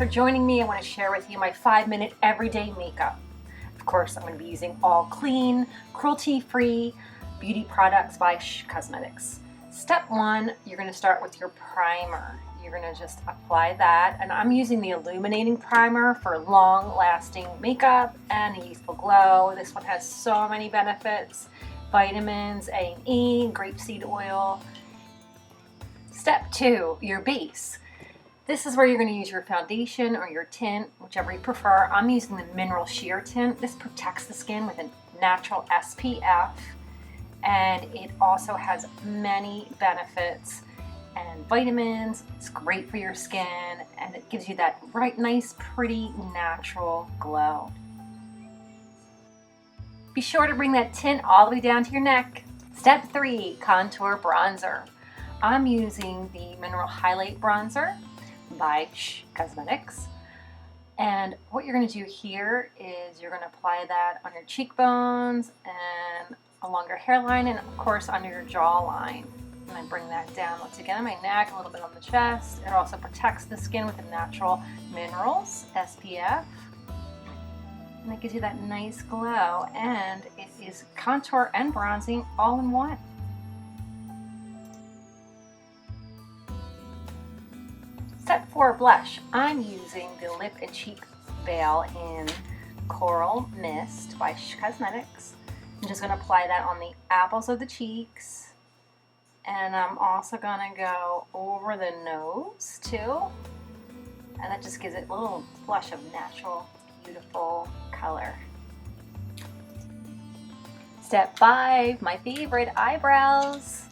for joining me. I want to share with you my 5-minute everyday makeup. Of course, I'm going to be using all clean, cruelty-free beauty products by sh.cosmetics. Step 1, you're going to start with your primer. You're going to just apply that, and I'm using the illuminating primer for long-lasting makeup and a youthful glow. This one has so many benefits: vitamins A and E, grapeseed oil. Step 2, your base. This is where you're going to use your foundation or your tint, whichever you prefer. I'm using the Mineral Sheer Tint. This protects the skin with a natural SPF, and it also has many benefits and vitamins. It's great for your skin, and it gives you that bright, nice, pretty, natural glow. Be sure to bring that tint all the way down to your neck. Step 3, contour bronzer. I'm using the Mineral Highlight Bronzer by sh.cosmetics. And what you're going to do here is you're going to apply that on your cheekbones and along your hairline, and of course under your jawline. And I bring that down once again on my neck, a little bit on the chest. It also protects the skin with the natural minerals, SPF. And it gives you that nice glow, and it is contour and bronzing all in one. Step 4, blush. I'm using the Lip and Cheek Veil in Coral Mist by sh.cosmetics. I'm just going to apply that on the apples of the cheeks, and I'm also going to go over the nose too, and that just gives it a little flush of natural, beautiful color. Step 5, my favorite, eyebrows.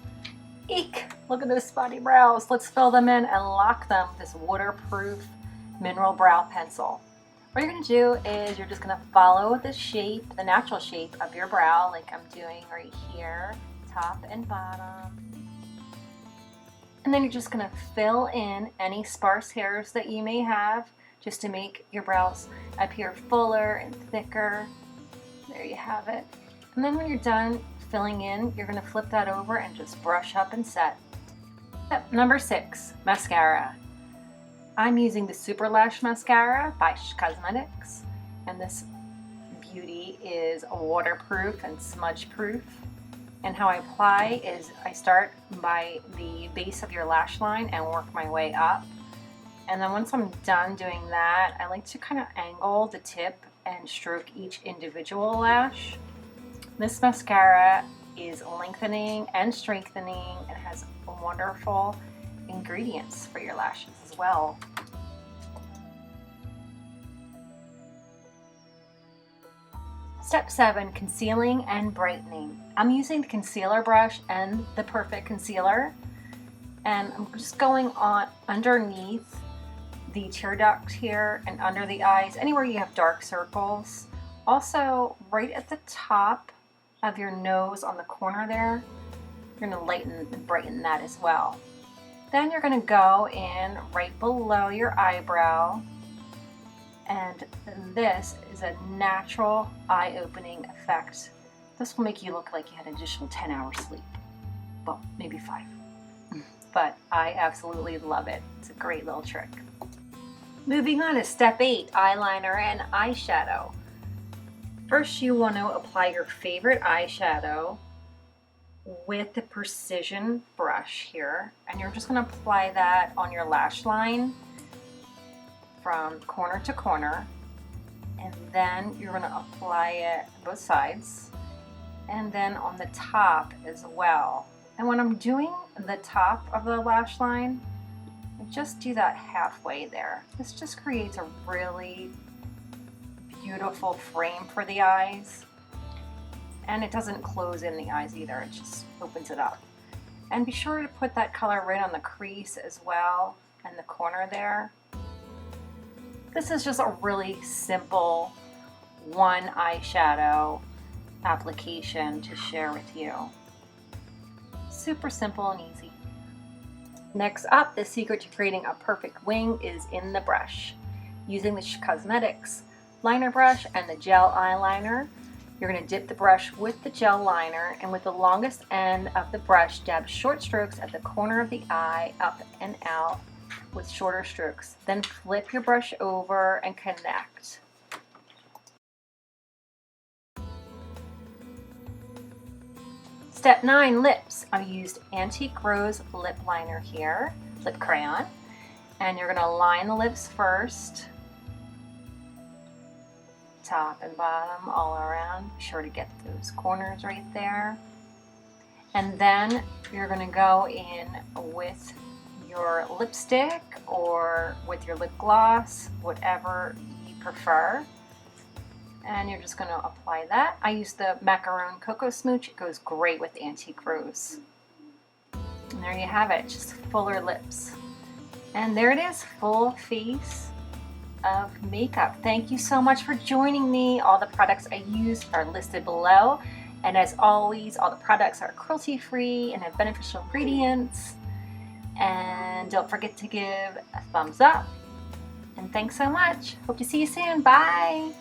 Eek! Look at those spotty brows. Let's fill them in and lock them with this waterproof mineral brow pencil. What you're going to do is you're just going to follow the shape, the natural shape of your brow, like I'm doing right here, top and bottom. And then you're just going to fill in any sparse hairs that you may have, just to make your brows appear fuller and thicker. There you have it. And then when you're done filling in, you're going to flip that over and just brush up and set. Step number 6, mascara. I'm using the Super Lash Mascara by sh.cosmetics, and this beauty is waterproof and smudge proof. And how I apply is I start by the base of your lash line and work my way up. And then once I'm done doing that, I like to kind of angle the tip and stroke each individual lash. This mascara is lengthening and strengthening and has wonderful ingredients for your lashes as well. Step 7, concealing and brightening. I'm using the concealer brush and the Perfect Concealer, and I'm just going on underneath the tear duct here and under the eyes, anywhere you have dark circles. Also, right at the top of your nose on the corner there, you're going to lighten and brighten that as well. Then you're going to go in right below your eyebrow, and this is a natural eye-opening effect. This will make you look like you had an additional 10 hours sleep. Well, maybe 5. But I absolutely love it. It's a great little trick. Moving on to step 8, eyeliner and eyeshadow. First, you want to apply your favorite eyeshadow with the precision brush here, and you're just going to apply that on your lash line from corner to corner, and then you're going to apply it on both sides and then on the top as well. And when I'm doing the top of the lash line, I just do that halfway there. This just creates a really beautiful frame for the eyes, and it doesn't close in the eyes either, it just opens it up. And be sure to put that color right on the crease as well and the corner there. This is just a really simple one eyeshadow application to share with you. Super simple and easy. Next up, the secret to creating a perfect wing is in the brush. Using the sh.cosmetics liner brush and the gel eyeliner, you're going to dip the brush with the gel liner, and with the longest end of the brush, dab short strokes at the corner of the eye, up and out, with shorter strokes. Then flip your brush over and connect. Step 9, lips. I used Antique Rose lip liner here, lip crayon, and you're going to line the lips first, top and bottom, all around. Be sure to get those corners right there. And then you're going to go in with your lipstick or with your lip gloss, whatever you prefer. And you're just going to apply that. I use the Macaron Cocoa Smooch. It goes great with Antique Rose. And there you have it, just fuller lips. And there it is, full face of makeup. Thank you so much for joining me. All the products I use are listed below. And as always, all the products are cruelty-free and have beneficial ingredients. And don't forget to give a thumbs up. And thanks so much. Hope to see you soon. Bye.